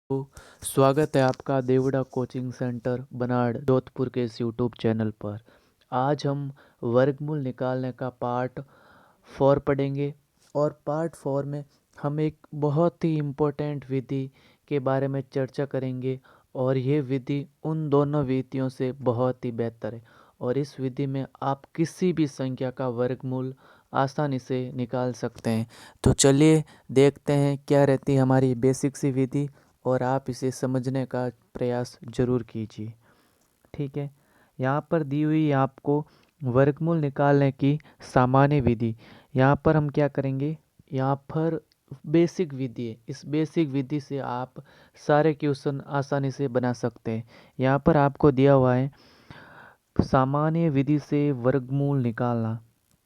तो स्वागत है आपका देवड़ा कोचिंग सेंटर बनाड़ जोधपुर के इस यूट्यूब चैनल पर। आज हम वर्गमूल निकालने का पार्ट 4 पढ़ेंगे और पार्ट 4 में हम एक बहुत ही इम्पोर्टेंट विधि के बारे में चर्चा करेंगे और ये विधि उन दोनों विधियों से बहुत ही बेहतर है और इस विधि में आप किसी भी संख्या का वर्गमूल आसानी से निकाल सकते हैं। तो चलिए देखते हैं क्या रहती है हमारी बेसिक सी विधि और आप इसे समझने का प्रयास ज़रूर कीजिए। ठीक है, यहाँ पर दी हुई आपको वर्गमूल निकालने की सामान्य विधि। यहाँ पर हम क्या करेंगे, यहाँ पर बेसिक विधि है। इस बेसिक विधि से आप सारे क्वेश्चन आसानी से बना सकते हैं। यहाँ पर आपको दिया हुआ है सामान्य विधि से वर्गमूल निकालना।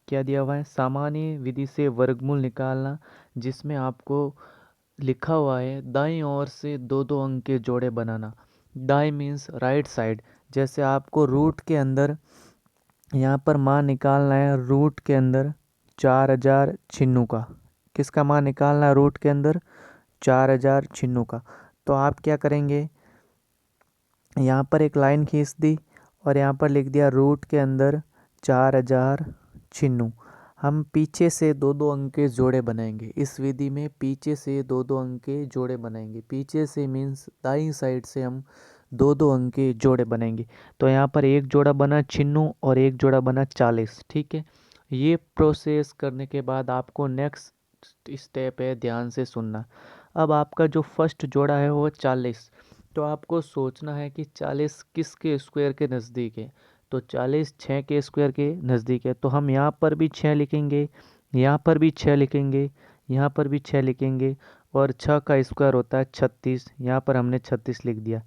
क्या दिया हुआ है? सामान्य विधि से वर्गमूल निकालना, जिसमें आपको लिखा हुआ है दाईं ओर से दो दो अंक के जोड़े बनाना। दाईं मीन्स राइट साइड। जैसे आपको रूट के अंदर यहाँ पर मान निकालना है, रूट के अंदर 4096 का। किसका मान निकालना है रूट के अंदर? 4096 का। तो आप क्या करेंगे, यहाँ पर एक लाइन खींच दी और यहाँ पर लिख दिया रूट के अंदर 4096। हम पीछे से दो दो अंक के जोड़े बनाएंगे। इस विधि में पीछे से दो दो अंक के जोड़े बनाएंगे। पीछे से मीन्स दाईं साइड से हम दो दो अंक के जोड़े बनाएंगे। तो यहाँ पर एक जोड़ा बना 96 और एक जोड़ा बना 40। ठीक है, ये प्रोसेस करने के बाद आपको नेक्स्ट स्टेप है, ध्यान से सुनना। अब आपका जो फर्स्ट जोड़ा है वो 40। तो आपको सोचना है कि 40 किसके स्क्वायर के नज़दीक है। तो 40 6 के स्क्वायर के नज़दीक है। तो हम यहाँ पर भी 6 लिखेंगे, यहाँ पर भी 6 लिखेंगे, यहाँ पर भी 6 लिखेंगे और 6 का स्क्वायर होता है 36। यहाँ पर हमने 36 लिख दिया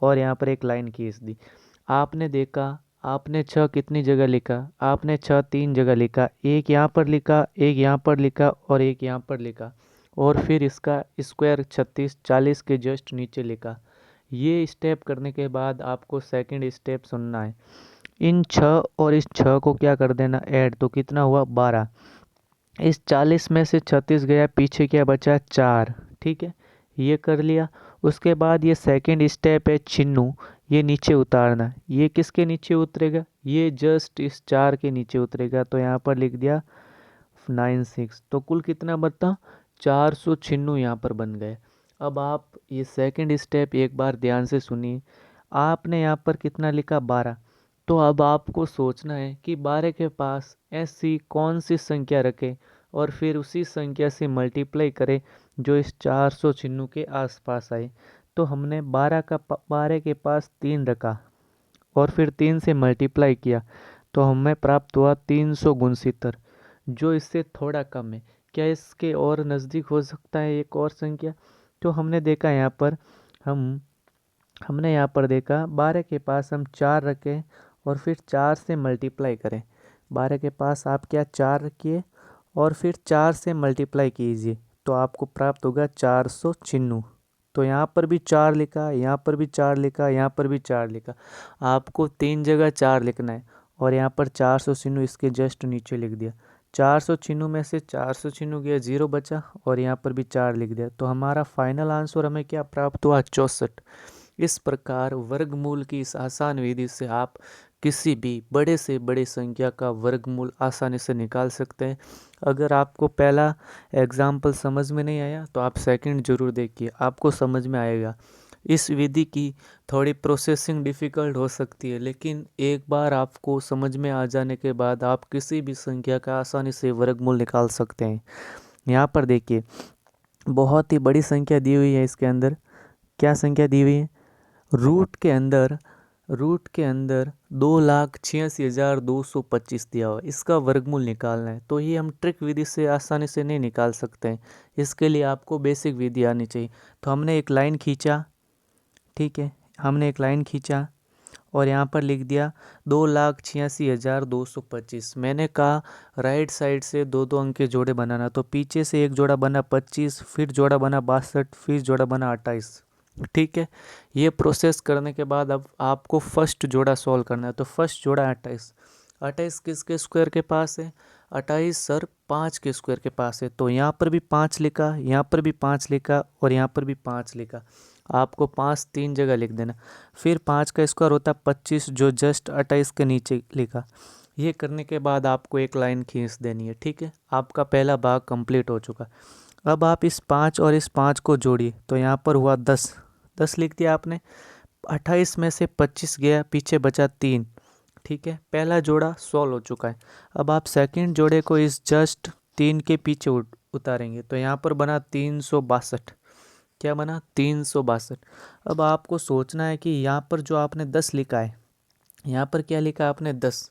और यहाँ पर एक लाइन खींच दी। आपने देखा, आपने 6 कितनी जगह लिखा? आपने 6 3 जगह लिखा। एक यहाँ पर लिखा, एक यहाँ पर लिखा और एक यहाँ पर लिखा और फिर इसका स्क्वायर 36 40 के जस्ट नीचे लिखा। ये स्टेप करने के बाद आपको सेकंड स्टेप सुनना है। इन 6 और इस 6 को क्या कर देना, ऐड। तो कितना हुआ? 12। इस 40 में से 36 गया, पीछे क्या बचा? 4। ठीक है, ये कर लिया। उसके बाद ये सेकंड स्टेप है चिन्नू, ये नीचे उतारना। ये किसके नीचे उतरेगा? ये जस्ट इस 4 के नीचे उतरेगा। तो यहाँ पर लिख दिया 96। तो कुल कितना बनता? 496 यहाँ पर बन गए। अब आप ये सेकंड स्टेप एक बार ध्यान से सुनिए। आपने यहाँ पर कितना लिखा? 12। तो अब आपको सोचना है कि 12 के पास ऐसी कौन सी संख्या रखें और फिर उसी संख्या से मल्टीप्लाई करें जो इस 496 के आसपास आए। तो हमने 12 के पास 3 रखा और फिर 3 से मल्टीप्लाई किया तो हमें प्राप्त हुआ 369, जो इससे थोड़ा कम है। क्या इसके और नज़दीक हो सकता है एक और संख्या? तो हमने देखा यहाँ पर, हमने यहाँ पर देखा 12 के पास हम 4 रखें और फिर 4 से मल्टीप्लाई करें। 12 के पास आप क्या 4 रखिए और फिर 4 से मल्टीप्लाई कीजिए तो आपको प्राप्त होगा 496। तो यहाँ पर भी 4 लिखा, यहाँ पर भी 4 लिखा, यहाँ पर भी 4 लिखा। आपको 3 जगह 4 लिखना है और यहाँ पर 496 इसके जस्ट नीचे लिख दिया। 496 में से 496 गया, 0 बचा और यहाँ पर भी 4 लिख दिया। तो हमारा फाइनल आंसर हमें क्या प्राप्त हुआ? 64। इस प्रकार वर्गमूल की इस आसान विधि से आप किसी भी बड़े से बड़े संख्या का वर्गमूल आसानी से निकाल सकते हैं। अगर आपको पहला एग्जाम्पल समझ में नहीं आया तो आप सेकंड जरूर देखिए, आपको समझ में आएगा। इस विधि की थोड़ी प्रोसेसिंग डिफ़िकल्ट हो सकती है, लेकिन एक बार आपको समझ में आ जाने के बाद आप किसी भी संख्या का आसानी से वर्गमूल निकाल सकते हैं। यहाँ पर देखिए, बहुत ही बड़ी संख्या दी हुई है। इसके अंदर क्या संख्या दी हुई है? रूट के अंदर 2,86,225 दिया हुआ है। इसका वर्गमूल निकालना है तो ये हम ट्रिक विधि से आसानी से नहीं निकाल सकते हैं। इसके लिए आपको बेसिक विधि आनी चाहिए। तो हमने एक लाइन खींचा, ठीक है, हमने एक लाइन खींचा और यहाँ पर लिख दिया 2,86,225। मैंने कहा राइट साइड से दो दो अंक के जोड़े बनाना। तो पीछे से एक जोड़ा बना 25, फिर जोड़ा बना 62, फिर जोड़ा बना 28। ठीक है, ये प्रोसेस करने के बाद अब आपको फर्स्ट जोड़ा सॉल्व करना है। तो फर्स्ट जोड़ा 28। 28 किसके स्क्वायर के पास है? 28 सर 5 के स्क्वायर के पास है, तो यहाँ पर भी 5 लिखा, यहाँ पर भी 5 लिखा और यहाँ पर भी 5 लिखा। आपको 5 3 जगह लिख देना। फिर 5 का स्क्वायर होता है 25, जो जस्ट 28 के नीचे लिखा। ये करने के बाद आपको एक लाइन खींच देनी है, ठीक है। आपका पहला भाग कंप्लीट हो चुका। अब आप इस 5 और इस 5 को जोड़िए, तो यहाँ पर हुआ 10, 10 लिख दिया आपने। 28 में से 25 गया, पीछे बचा 3, ठीक है। पहला जोड़ा सॉल्व हो चुका है। अब आप सेकंड जोड़े को इस जस्ट 3 के पीछे उतारेंगे, तो यहाँ पर बना 362। क्या बना? 362। अब आपको सोचना है कि यहाँ पर जो आपने 10 लिखा है, यहाँ पर क्या लिखा आपने? 10।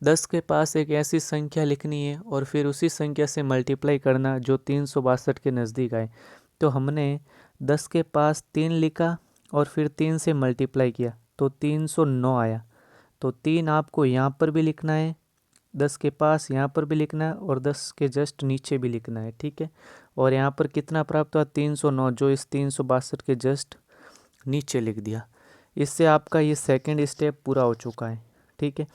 10 के पास एक ऐसी संख्या लिखनी है और फिर उसी संख्या से मल्टीप्लाई करना जो 362 के नज़दीक आए। तो हमने 10 के पास 3 लिखा और फिर 3 से मल्टीप्लाई किया तो 309 आया। तो 3 आपको यहाँ पर भी लिखना है, 10 के पास यहाँ पर भी लिखना है और 10 के जस्ट नीचे भी लिखना है, ठीक है। और यहाँ पर कितना प्राप्त हुआ? 309, जो इस 362 के जस्ट नीचे लिख दिया। इससे आपका ये सेकंड स्टेप पूरा हो चुका है, ठीक है।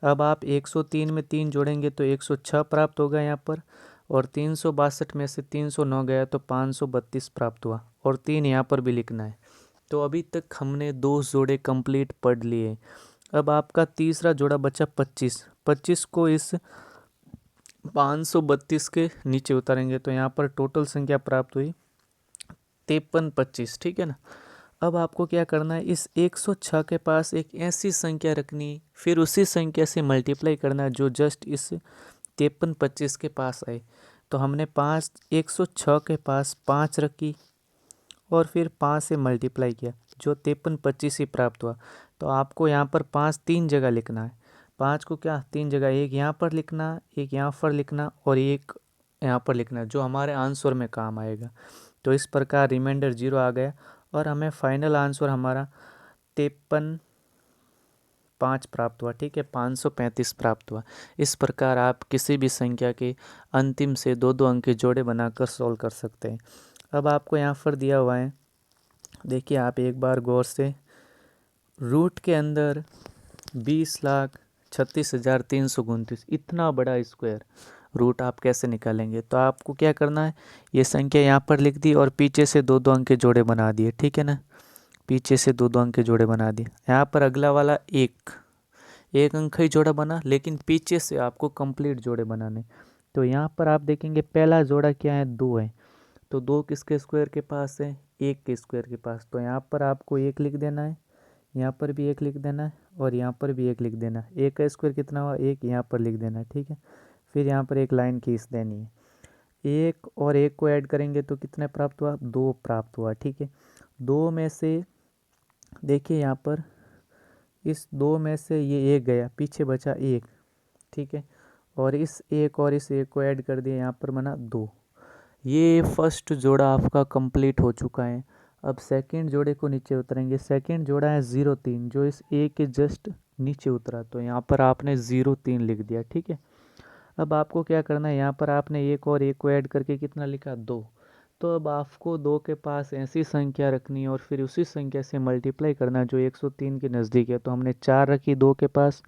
अब आप 103 में 3 जोड़ेंगे तो 106 प्राप्त होगा यहाँ पर, और 362 में से 309 गया तो 532 प्राप्त हुआ, और 3 यहाँ पर भी लिखना है। तो अभी तक हमने 2 जोड़े कंप्लीट पढ़ लिए। अब आपका तीसरा जोड़ा बचा 25। 25 को इस 532 के नीचे उतारेंगे तो यहाँ पर टोटल संख्या प्राप्त हुई 5325, ठीक है ना। अब आपको क्या करना है? इस 106 के पास एक ऐसी संख्या रखनी, फिर उसी संख्या से मल्टीप्लाई करना जो जस्ट इस 5325 के पास आए। तो हमने 106 के पास 5 रखी और फिर 5 से मल्टीप्लाई किया, जो 5325 ही प्राप्त हुआ। तो आपको यहाँ पर 5 3 जगह लिखना है। 5 को क्या 3 जगह, एक यहाँ पर लिखना, एक यहाँ पर लिखना और एक यहाँ पर लिखना, जो हमारे आंसर में काम आएगा। तो इस प्रकार रिमाइंडर 0 आ गया और हमें फाइनल आंसर हमारा 53.5 प्राप्त हुआ, ठीक है। 535 प्राप्त हुआ। इस प्रकार आप किसी भी संख्या के अंतिम से 2 अंक के जोड़े बनाकर सॉल्व कर सकते हैं। अब आपको यहाँ पर दिया हुआ है, देखिए आप एक बार गौर से, रूट के अंदर 20,36,329, इतना बड़ा स्क्वायर रूट आप कैसे निकालेंगे? तो आपको क्या करना है, ये संख्या यहाँ पर लिख दी और पीछे से 2 अंक के जोड़े बना दिए, ठीक है ना। पीछे से 2 अंक के जोड़े बना दिए। यहाँ पर अगला वाला एक अंक ही जोड़ा बना, लेकिन पीछे से आपको कंप्लीट जोड़े बनाने। तो यहाँ पर आप देखेंगे पहला जोड़ा क्या है? 2 है। तो 2 किसके स्क्वायर के पास है? 1 के स्क्वायर के पास। तो यहाँ पर आपको 1 लिख देना है, यहाँ पर भी 1 लिख देना है और यहाँ पर भी 1 लिख देना है। 1 का स्क्वायर कितना हुआ? 1, यहाँ पर लिख देना है, ठीक है। फिर यहाँ पर एक लाइन खींच देनी है। 1 और 1 को ऐड करेंगे तो कितने प्राप्त हुआ? 2 प्राप्त हुआ, ठीक है। 2 में से देखिए यहाँ पर इस 2 में से ये 1 गया, पीछे बचा 1, ठीक है। और इस 1 और इस 1 को ऐड कर दिया, यहाँ पर बना 2। ये फर्स्ट जोड़ा आपका कंप्लीट हो चुका है। अब सेकंड जोड़े को नीचे उतरेंगे। सेकंड जोड़ा है 03, जो इस 1 के जस्ट नीचे उतरा, तो यहाँ पर आपने 03 लिख दिया, ठीक है। अब आपको क्या करना है, यहाँ पर आपने 1 और 1 को ऐड करके कितना लिखा? 2। तो अब आपको 2 के पास ऐसी संख्या रखनी है और फिर उसी संख्या से मल्टीप्लाई करना जो 103 के नज़दीक है। तो हमने 4 रखी 2 के पास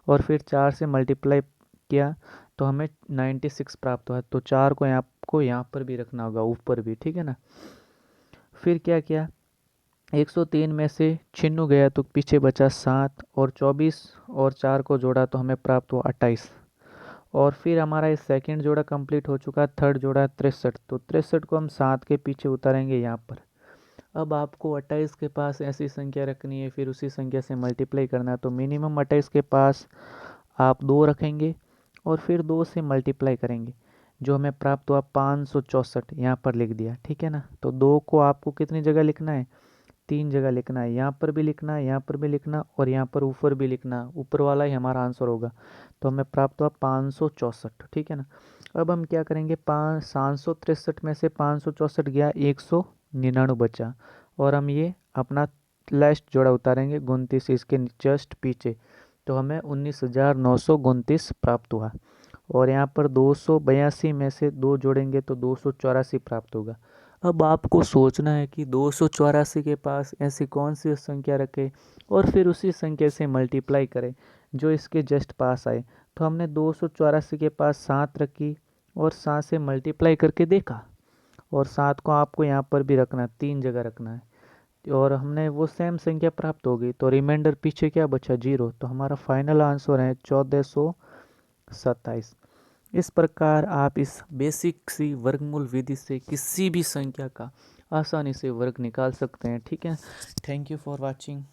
और फिर 4 से मल्टीप्लाई किया तो हमें 96 प्राप्त हुआ। तो 4 को आपको यहाँ पर भी रखना होगा, ऊपर भी, ठीक है ना। फिर क्या किया, 103 में से 96 गया तो पीछे बचा 7 और 24 और 4 को जोड़ा तो हमें प्राप्त हुआ 28। और फिर हमारा इस सेकंड जोड़ा कंप्लीट हो चुका। थर्ड जोड़ा 63, तो 63 को हम 7 के पीछे उतारेंगे यहाँ पर। अब आपको 28 के पास ऐसी संख्या रखनी है, फिर उसी संख्या से मल्टीप्लाई करना है। तो मिनिमम 28 के पास आप 2 रखेंगे और फिर 2 से मल्टीप्लाई करेंगे, जो हमें प्राप्त हुआ 564, यहाँ पर लिख दिया, ठीक है ना। तो 2 को आपको कितनी जगह लिखना है? 3 जगह लिखना है। यहाँ पर भी लिखना है, यहाँ पर भी लिखना और यहाँ पर ऊपर भी लिखना। ऊपर वाला ही हमारा आंसर होगा। तो हमें प्राप्त हुआ 564, ठीक है ना। अब हम क्या करेंगे, 763 में से 564 गया, 199 बचा और हम ये अपना लास्ट जोड़ा उतारेंगे 29 इसके जस्ट पीछे। तो हमें 19,929 प्राप्त हुआ। और यहाँ पर 282 में से 2 जोड़ेंगे तो 284 प्राप्त होगा। अब आपको सोचना है कि 284 के पास ऐसी कौन सी संख्या रखे और फिर उसी संख्या से मल्टीप्लाई करें जो इसके जस्ट पास आए। तो हमने 284 के पास 7 रखी और 7 से मल्टीप्लाई करके देखा, और 7 को आपको यहाँ पर भी रखना है, 3 जगह रखना है, और हमने वो सेम संख्या प्राप्त हो गई। तो रिमाइंडर पीछे क्या बचा, 0। तो हमारा फाइनल आंसर है 1427। इस प्रकार आप इस बेसिक सी वर्गमूल विधि से किसी भी संख्या का आसानी से वर्ग निकाल सकते हैं। ठीक है, थैंक यू फॉर वॉचिंग।